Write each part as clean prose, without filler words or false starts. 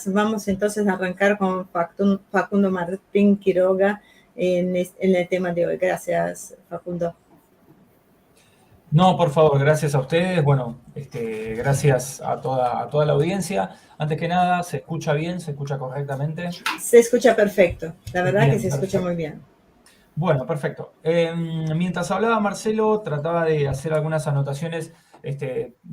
Vamos entonces a arrancar con Facundo Martín Quiroga en el tema de hoy. Gracias, Facundo. No, por favor, gracias a ustedes. Bueno, gracias a toda la audiencia. Antes que nada, ¿se escucha bien? ¿Se escucha correctamente? Se escucha perfecto. La verdad Bien, que se escucha perfecto. muy bien. Bueno, perfecto. Mientras hablaba Marcelo, trataba de hacer algunas anotaciones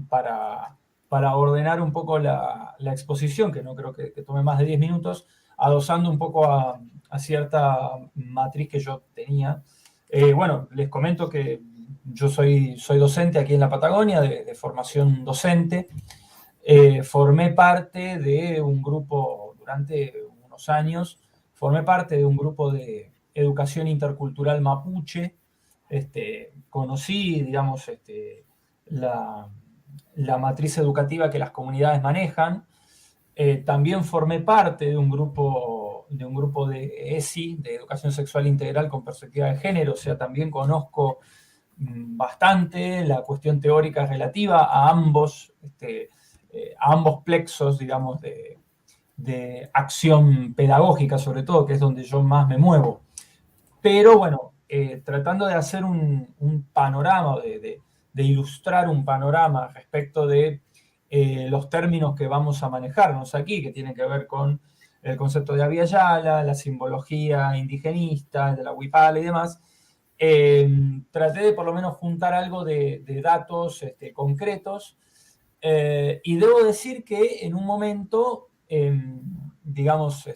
para ordenar un poco la exposición, que no creo que tome más de 10 minutos, adosando un poco a cierta matriz que yo tenía. Bueno, les comento que yo soy docente aquí en la Patagonia, de formación docente. Formé parte de un grupo durante unos años, formé parte de un grupo de educación intercultural mapuche. Conocí, digamos, la matriz educativa que las comunidades manejan. También formé parte de un grupo de ESI, de Educación Sexual Integral con Perspectiva de Género, o sea, también conozco bastante la cuestión teórica relativa a ambos plexos, digamos, de acción pedagógica, sobre todo, que es donde yo más me muevo. Pero bueno, tratando de hacer un panorama, de ilustrar un panorama respecto de los términos que vamos a manejarnos aquí, que tienen que ver con el concepto de Abya Yala, la simbología indigenista, de la Huipala y demás. Traté de por lo menos juntar algo de datos concretos, y debo decir que en un momento, digamos,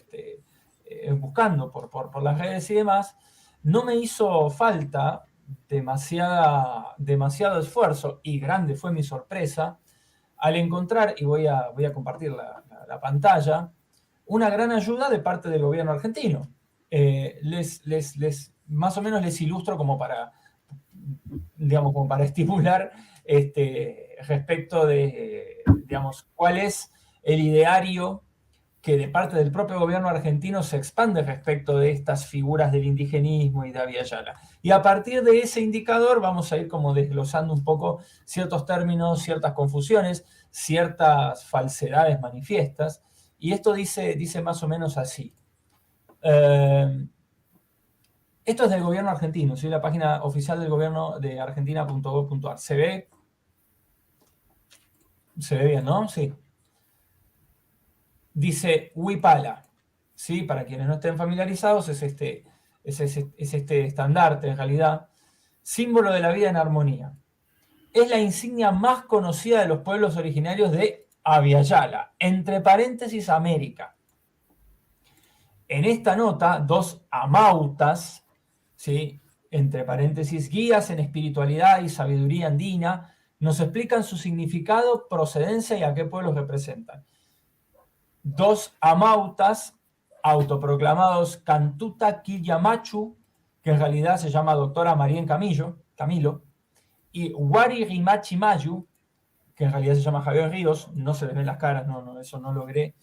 buscando por las redes y demás, no me hizo falta demasiado esfuerzo, y grande fue mi sorpresa al encontrar, y voy a compartir la pantalla, una gran ayuda de parte del gobierno argentino. Más o menos les ilustro como para estimular respecto de, digamos, cuál es el ideario que de parte del propio gobierno argentino se expande respecto de estas figuras del indigenismo y de Abya Yala. Y a partir de ese indicador vamos a ir como desglosando un poco ciertos términos, ciertas confusiones, ciertas falsedades manifiestas. Y esto dice más o menos así. Esto es del gobierno argentino, ¿sí? La página oficial del gobierno de argentina.gov.ar. ¿Se ve? ¿Se ve bien, no? Sí. Dice Huipala, ¿sí? Para quienes no estén familiarizados, es este estandarte, en realidad, símbolo de la vida en armonía. Es la insignia más conocida de los pueblos originarios de Abya Yala, entre paréntesis América. En esta nota, dos amautas, ¿sí? Entre paréntesis, guías en espiritualidad y sabiduría andina, nos explican su significado, procedencia y a qué pueblos representan. Dos amautas autoproclamados Cantuta Quillamachu, que en realidad se llama doctora Marien Camilo, y Wari Rimachi Mayu, que en realidad se llama Javier Ríos, no se les ven las caras, no, eso no logré,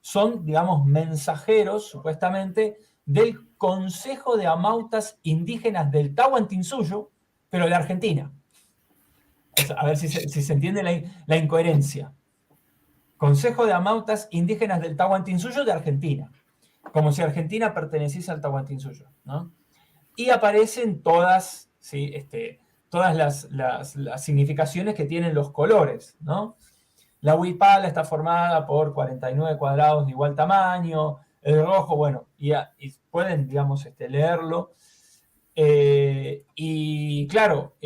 son, digamos, mensajeros, supuestamente, del Consejo de Amautas Indígenas del Tahuantinsuyo, pero de Argentina. O sea, a ver si se entiende la incoherencia. Consejo de Amautas Indígenas del Tahuantinsuyo de Argentina, como si Argentina perteneciese al Tahuantinsuyo, ¿no? Y aparecen todas, ¿sí? Todas las significaciones que tienen los colores, ¿no? La huipala está formada por 49 cuadrados de igual tamaño, el rojo, bueno, y pueden, digamos, leerlo. Y claro,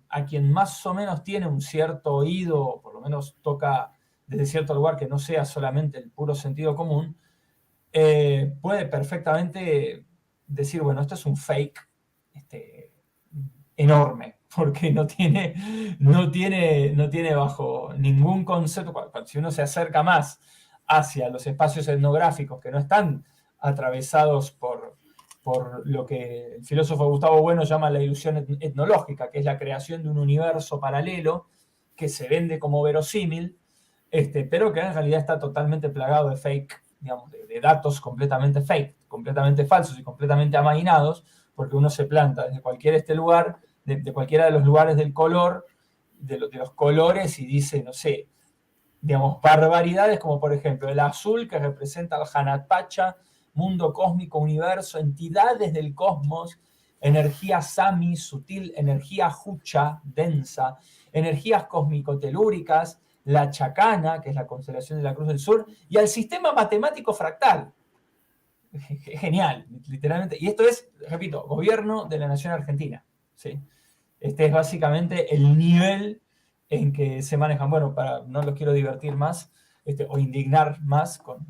a quien más o menos tiene un cierto oído, por lo menos toca desde cierto lugar que no sea solamente el puro sentido común, puede perfectamente decir, bueno, esto es un fake enorme, porque no tiene bajo ningún concepto, si uno se acerca más hacia los espacios etnográficos que no están atravesados por lo que el filósofo Gustavo Bueno llama la ilusión etnológica, que es la creación de un universo paralelo que se vende como verosímil, pero que en realidad está totalmente plagado de fake, digamos, de datos completamente fake, completamente falsos y completamente amainados, porque uno se planta desde cualquier lugar, de cualquiera de los lugares del color, de los colores, y dice, no sé, digamos, barbaridades como por ejemplo el azul que representa al Hanatpacha, mundo cósmico, universo, entidades del cosmos, energía Sami, sutil, energía Jucha, densa, energías cósmico-telúricas, la Chacana, que es la constelación de la Cruz del Sur, y al sistema matemático fractal. Genial, literalmente. Y esto es, repito, gobierno de la nación argentina. ¿Sí? Este es básicamente el nivel en que se manejan. Bueno, no los quiero divertir más o indignar más con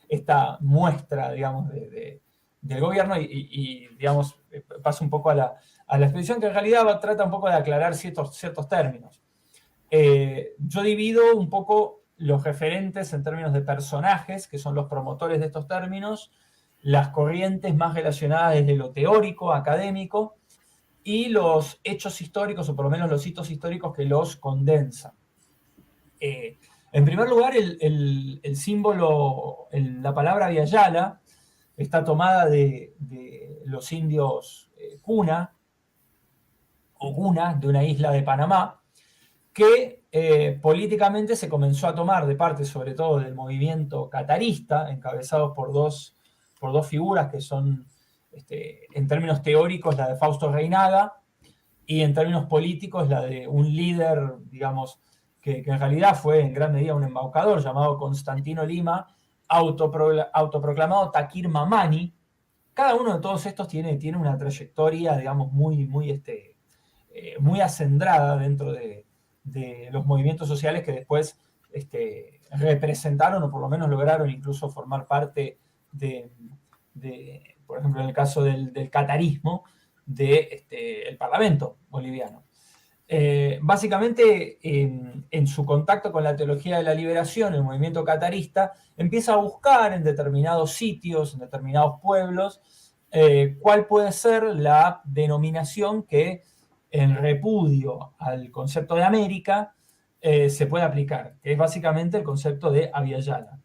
esta muestra, digamos, del gobierno y, digamos, paso un poco a la exposición, que en realidad trata un poco de aclarar ciertos términos. Yo divido un poco los referentes en términos de personajes, que son los promotores de estos términos, las corrientes más relacionadas desde lo teórico, académico, y los hechos históricos, o por lo menos los hitos históricos que los condensan. En primer lugar, el símbolo, la palabra Abya está tomada de los indios Cuna, o Guna, de una isla de Panamá, que políticamente se comenzó a tomar de parte sobre todo del movimiento catarista, encabezados por dos figuras que son, en términos teóricos, la de Fausto Reinaga, y en términos políticos la de un líder, digamos, que en realidad fue en gran medida un embaucador llamado Constantino Lima, autoproclamado Takir Mamani. Cada uno de todos estos tiene una trayectoria, digamos, muy acendrada dentro de los movimientos sociales que después representaron o por lo menos lograron incluso formar parte por ejemplo, en el caso del catarismo, del Parlamento boliviano. Básicamente, en su contacto con la teología de la liberación, el movimiento catarista empieza a buscar en determinados sitios, en determinados pueblos, cuál puede ser la denominación que, en repudio al concepto de América, se puede aplicar, que es básicamente el concepto de Abya Yala.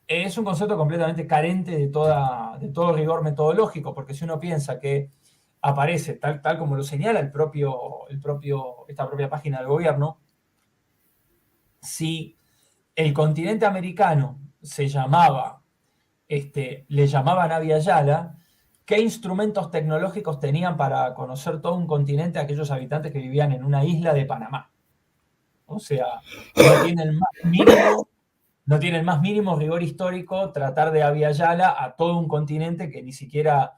Es un concepto completamente carente de todo rigor metodológico, porque si uno piensa que aparece, tal como lo señala esta propia página del gobierno, si el continente americano le llamaban Abya Yala, ¿qué instrumentos tecnológicos tenían para conocer todo un continente aquellos habitantes que vivían en una isla de Panamá? O sea, no tiene el más mínimo rigor histórico tratar de Abya Yala a todo un continente que ni siquiera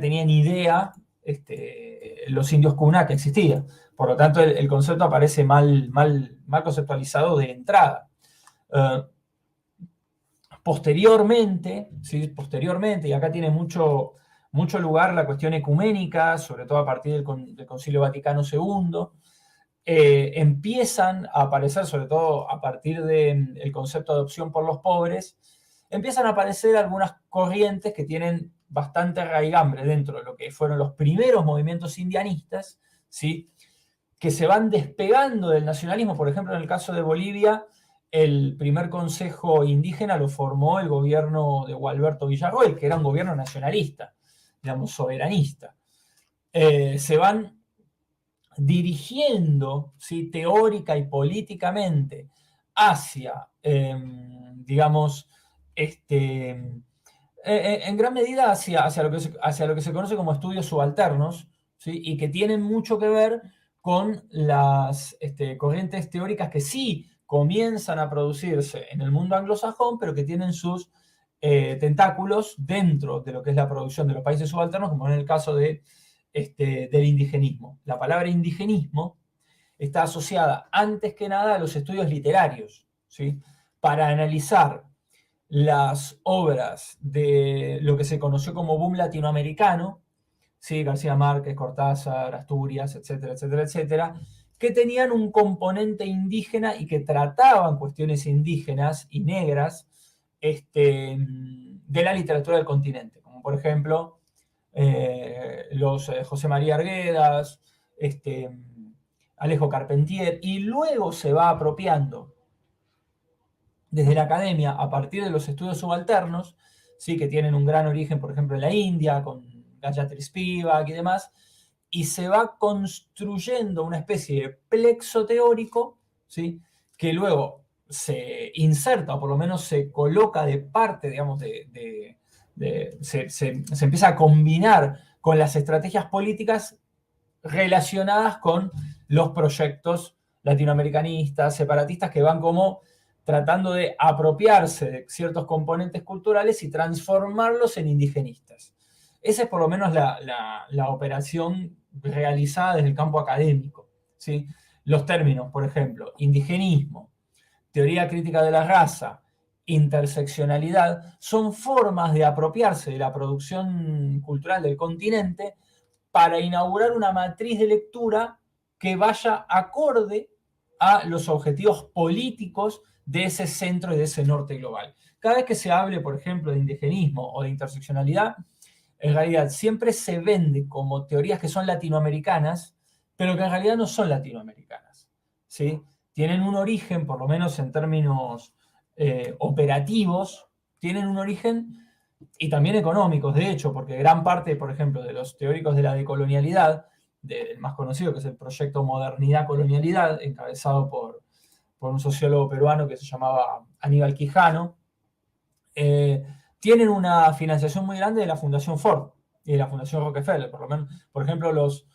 tenían idea los indios Cuna que existía. Por lo tanto, el concepto aparece mal conceptualizado de entrada. Posteriormente, y acá tiene mucho lugar la cuestión ecuménica, sobre todo a partir del Concilio Vaticano II, empiezan a aparecer, sobre todo a partir del concepto de adopción por los pobres, empiezan a aparecer algunas corrientes que tienen bastante raigambre dentro de lo que fueron los primeros movimientos indianistas, ¿sí? Que se van despegando del nacionalismo. Por ejemplo, en el caso de Bolivia, el primer consejo indígena lo formó el gobierno de Gualberto Villarroel, que era un gobierno nacionalista, digamos, soberanista. Se van dirigiendo, ¿sí?, teórica y políticamente hacia, digamos, en gran medida hacia lo que se conoce como estudios subalternos, ¿sí?, y que tienen mucho que ver con las corrientes teóricas que sí comienzan a producirse en el mundo anglosajón, pero que tienen sus tentáculos dentro de lo que es la producción de los países subalternos, como en el caso del indigenismo. La palabra indigenismo está asociada antes que nada a los estudios literarios, ¿sí?, para analizar las obras de lo que se conoció como boom latinoamericano, ¿sí?, García Márquez, Cortázar, Asturias, etcétera, etcétera, etcétera, que tenían un componente indígena y que trataban cuestiones indígenas y negras de la literatura del continente, como por ejemplo los José María Arguedas, Alejo Carpentier, y luego se va apropiando desde la academia, a partir de los estudios subalternos, ¿sí?, que tienen un gran origen, por ejemplo, en la India, con Gayatri Spivak y demás, y se va construyendo una especie de plexo teórico ¿sí? Que luego se inserta, o por lo menos se coloca de parte, digamos, se empieza a combinar con las estrategias políticas relacionadas con los proyectos latinoamericanistas, separatistas, que van como tratando de apropiarse de ciertos componentes culturales y transformarlos en indigenistas. Esa es por lo menos la operación realizada desde el campo académico, ¿sí? Los términos, por ejemplo, indigenismo, teoría crítica de la raza, interseccionalidad, son formas de apropiarse de la producción cultural del continente para inaugurar una matriz de lectura que vaya acorde a los objetivos políticos de ese centro y de ese norte global. Cada vez que se hable, por ejemplo, de indigenismo o de interseccionalidad, en realidad siempre se vende como teorías que son latinoamericanas, pero que en realidad no son latinoamericanas, ¿sí? Tienen un origen, por lo menos en términos operativos, tienen un origen y también económicos, de hecho, porque gran parte, por ejemplo, de los teóricos de la decolonialidad, del más conocido, que es el proyecto Modernidad-Colonialidad, encabezado por un sociólogo peruano que se llamaba Aníbal Quijano, tienen una financiación muy grande de la Fundación Ford y de la Fundación Rockefeller. Por lo menos, por ejemplo, los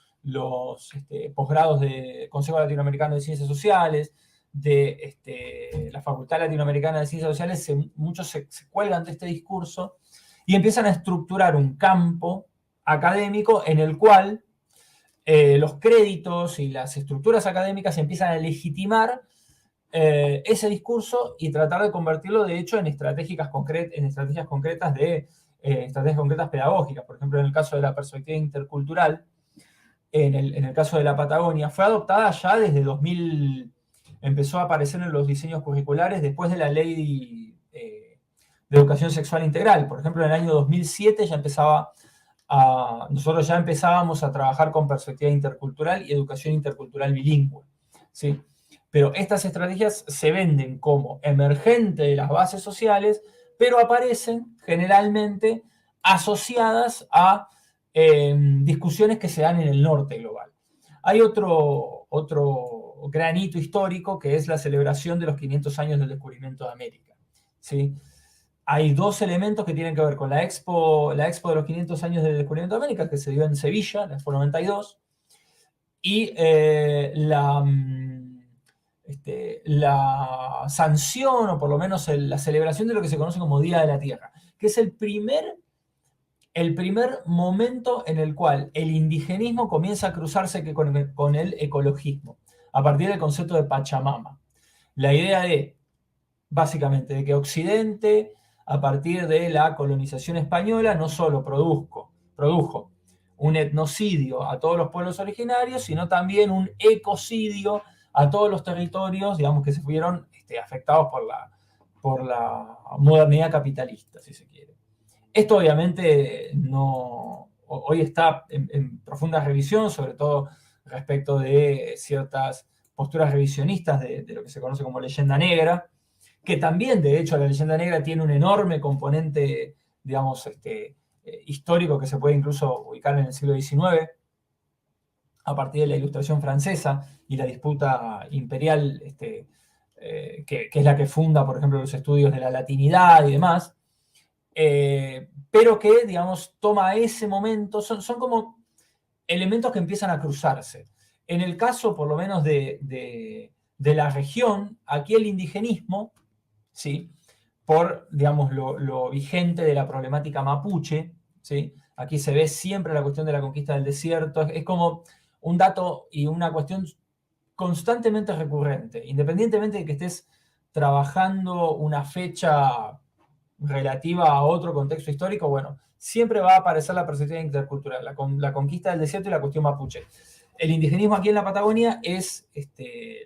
posgrados de Consejo Latinoamericano de Ciencias Sociales, de la Facultad Latinoamericana de Ciencias Sociales, muchos se cuelgan de este discurso y empiezan a estructurar un campo académico en el cual los créditos y las estructuras académicas empiezan a legitimar ese discurso y tratar de convertirlo, de hecho, en estrategias concretas pedagógicas. Por ejemplo, en el caso de la perspectiva intercultural, en el caso de la Patagonia, fue adoptada ya desde 2000, empezó a aparecer en los diseños curriculares después de la ley de educación sexual integral. Por ejemplo, en el año 2007 nosotros ya empezábamos a trabajar con perspectiva intercultural y educación intercultural bilingüe, ¿sí? Pero estas estrategias se venden como emergente de las bases sociales, pero aparecen generalmente asociadas a discusiones que se dan en el norte global. Hay otro gran hito histórico que es la celebración de los 500 años del descubrimiento de América, ¿sí? Hay dos elementos que tienen que ver con la expo de los 500 años del descubrimiento de América, que se dio en Sevilla, la Expo 92, y la sanción, o por lo menos la celebración de lo que se conoce como Día de la Tierra, que es el primer momento en el cual el indigenismo comienza a cruzarse con el ecologismo, a partir del concepto de Pachamama. La idea básicamente, de que Occidente, a partir de la colonización española, no solo produjo un etnocidio a todos los pueblos originarios, sino también un ecocidio a todos los territorios, digamos, que se vieron afectados por la modernidad capitalista, si se quiere. Esto obviamente hoy está en profunda revisión, sobre todo respecto de ciertas posturas revisionistas de lo que se conoce como leyenda negra, que también, de hecho, la leyenda negra tiene un enorme componente, digamos, histórico que se puede incluso ubicar en el siglo XIX, a partir de la Ilustración francesa y la disputa imperial, que es la que funda, por ejemplo, los estudios de la latinidad y demás, pero que, digamos, toma ese momento, son como elementos que empiezan a cruzarse. En el caso, por lo menos, de la región, aquí el indigenismo, ¿sí?, por, digamos, lo vigente de la problemática mapuche, ¿sí? Aquí se ve siempre la cuestión de la conquista del desierto, es como un dato y una cuestión constantemente recurrente, independientemente de que estés trabajando una fecha relativa a otro contexto histórico, bueno, siempre va a aparecer la perspectiva intercultural, la conquista del desierto y la cuestión mapuche. El indigenismo aquí en la Patagonia es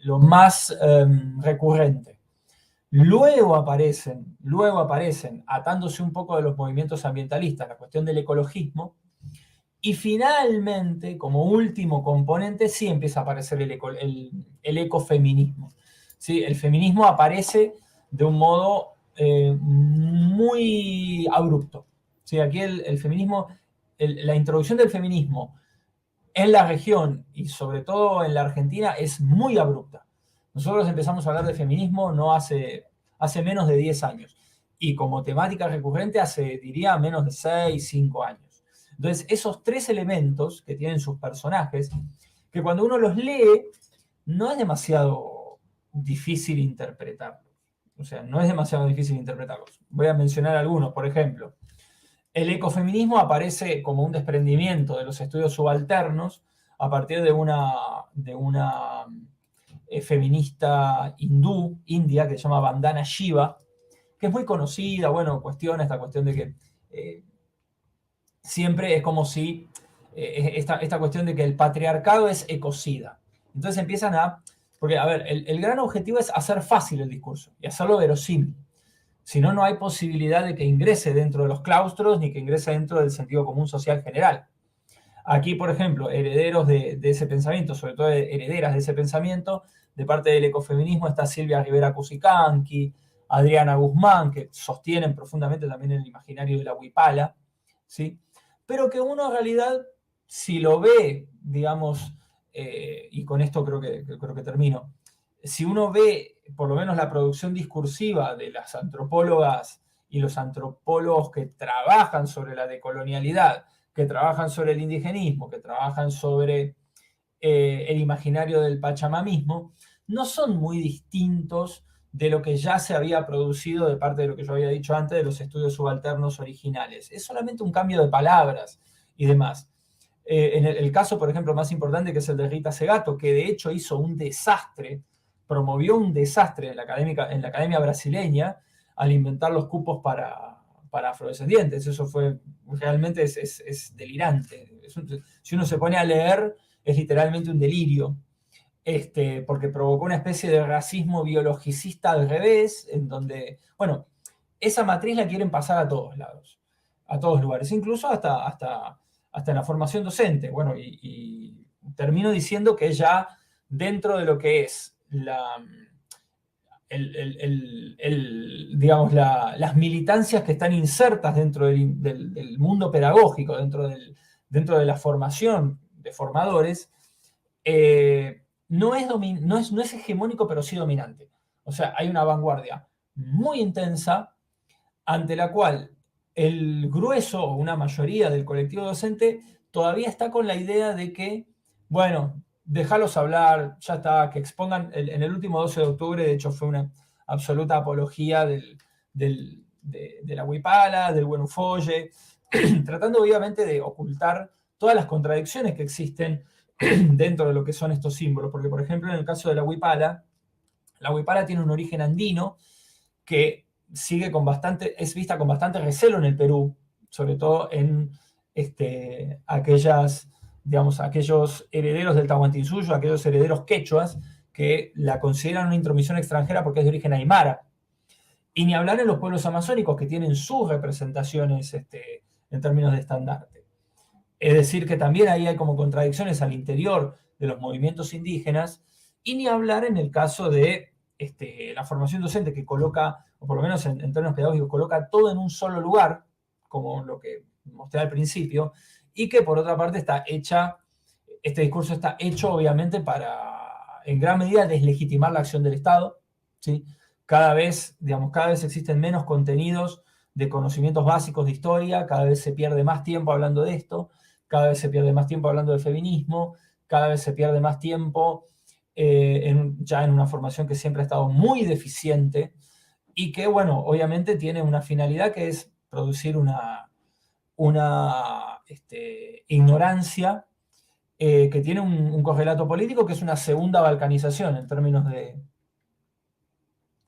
lo más recurrente. Luego aparecen, atándose un poco de los movimientos ambientalistas, la cuestión del ecologismo, y finalmente, como último componente, sí empieza a aparecer el ecofeminismo, ¿sí? El feminismo aparece de un modo muy abrupto, ¿sí? Aquí el feminismo, la introducción del feminismo en la región y sobre todo en la Argentina es muy abrupta. Nosotros empezamos a hablar de feminismo no hace menos de 10 años. Y como temática recurrente hace, diría, menos de 6, 5 años. Entonces, esos 3 elementos que tienen sus personajes, que cuando uno los lee, no es demasiado difícil interpretarlos. O sea, no es demasiado difícil interpretarlos. Voy a mencionar algunos. Por ejemplo, el ecofeminismo aparece como un desprendimiento de los estudios subalternos a partir de una feminista india, que se llama Vandana Shiva, que es muy conocida, bueno, cuestiona esta cuestión de que siempre es como si esta cuestión de que el patriarcado es ecocida. Entonces empiezan porque, a ver, el gran objetivo es hacer fácil el discurso y hacerlo verosímil. Si no, no hay posibilidad de que ingrese dentro de los claustros ni que ingrese dentro del sentido común social general. Aquí, por ejemplo, herederos de ese pensamiento, sobre todo herederas de ese pensamiento, de parte del ecofeminismo está Silvia Rivera Cusicanqui, Adriana Guzmán, que sostienen profundamente también el imaginario de la huipala, ¿sí? Pero que uno en realidad, si lo ve, digamos, y con esto creo que termino, si uno ve por lo menos la producción discursiva de las antropólogas y los antropólogos que trabajan sobre la decolonialidad, que trabajan sobre el indigenismo, que trabajan sobre el imaginario del pachamamismo, no son muy distintos de lo que ya se había producido de parte de lo que yo había dicho antes de los estudios subalternos originales. Es solamente un cambio de palabras y demás. En el caso, por ejemplo, más importante, que es el de Rita Segato, que de hecho hizo un desastre, promovió un desastre en la academia brasileña al inventar los cupos para afrodescendientes. Eso fue, realmente es delirante. Si uno se pone a leer, es literalmente un delirio, porque provocó una especie de racismo biologicista al revés, en donde, bueno, esa matriz la quieren pasar a todos lados, a todos lugares, incluso hasta en la formación docente. Bueno, y termino diciendo que ya dentro de lo que es digamos, las militancias que están insertas dentro del mundo pedagógico, dentro de la formación de formadores, no es hegemónico, pero sí dominante. O sea, hay una vanguardia muy intensa ante la cual el grueso o una mayoría del colectivo docente todavía está con la idea de que, bueno, déjalos hablar, ya está, que expongan. En el último 12 de octubre, de hecho, fue una absoluta apología de la huipala, del buen ufolle, tratando obviamente de ocultar todas las contradicciones que existen dentro de lo que son estos símbolos. Porque, por ejemplo, en el caso de la huipala tiene un origen andino que es vista con bastante recelo en el Perú, sobre todo en aquellos herederos del Tahuantinsuyo, aquellos herederos quechuas, que la consideran una intromisión extranjera porque es de origen aymara. Y ni hablar en los pueblos amazónicos, que tienen sus representaciones en términos de estandarte. Es decir, que también ahí hay como contradicciones al interior de los movimientos indígenas, y ni hablar en el caso de la formación docente, que coloca, o por lo menos en términos pedagógicos, coloca todo en un solo lugar, como lo que mostré al principio, y que por otra parte este discurso está hecho obviamente para, en gran medida, deslegitimar la acción del Estado, ¿sí? Cada vez existen menos contenidos de conocimientos básicos de historia, cada vez se pierde más tiempo hablando de esto, cada vez se pierde más tiempo hablando del feminismo, cada vez se pierde más tiempo ya en una formación que siempre ha estado muy deficiente y que, bueno, obviamente tiene una finalidad que es producir una ignorancia que tiene un correlato político, que es una segunda balcanización en términos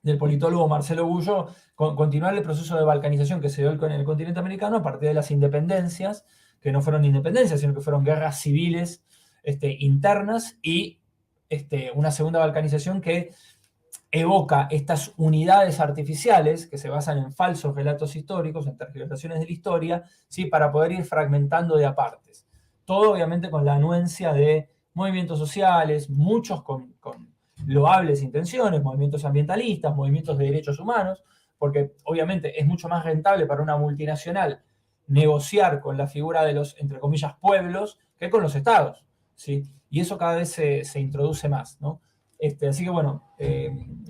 del politólogo Marcelo Gullo, continuar el proceso de balcanización que se dio en el continente americano a partir de las independencias, que no fueron independencias, sino que fueron guerras civiles internas, y una segunda balcanización que evoca estas unidades artificiales que se basan en falsos relatos históricos, en tergiversaciones de la historia, ¿sí? Para poder ir fragmentando de apartes. Todo obviamente con la anuencia de movimientos sociales, muchos con loables intenciones, movimientos ambientalistas, movimientos de derechos humanos, porque obviamente es mucho más rentable para una multinacional negociar con la figura de los, entre comillas, pueblos, que con los estados, ¿sí? Y eso cada vez se introduce más, ¿no? Así que bueno,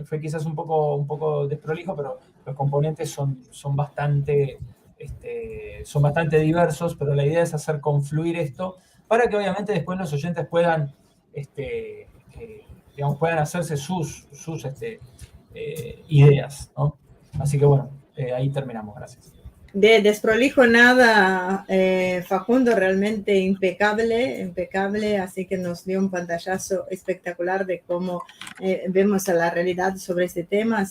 fue quizás un poco desprolijo, pero los componentes son bastante diversos, pero la idea es hacer confluir esto para que obviamente después los oyentes puedan, puedan hacerse sus ideas, ¿no? Así que bueno, ahí terminamos, gracias. De desprolijo nada, Facundo realmente impecable, así que nos dio un pantallazo espectacular de cómo vemos a la realidad sobre este tema.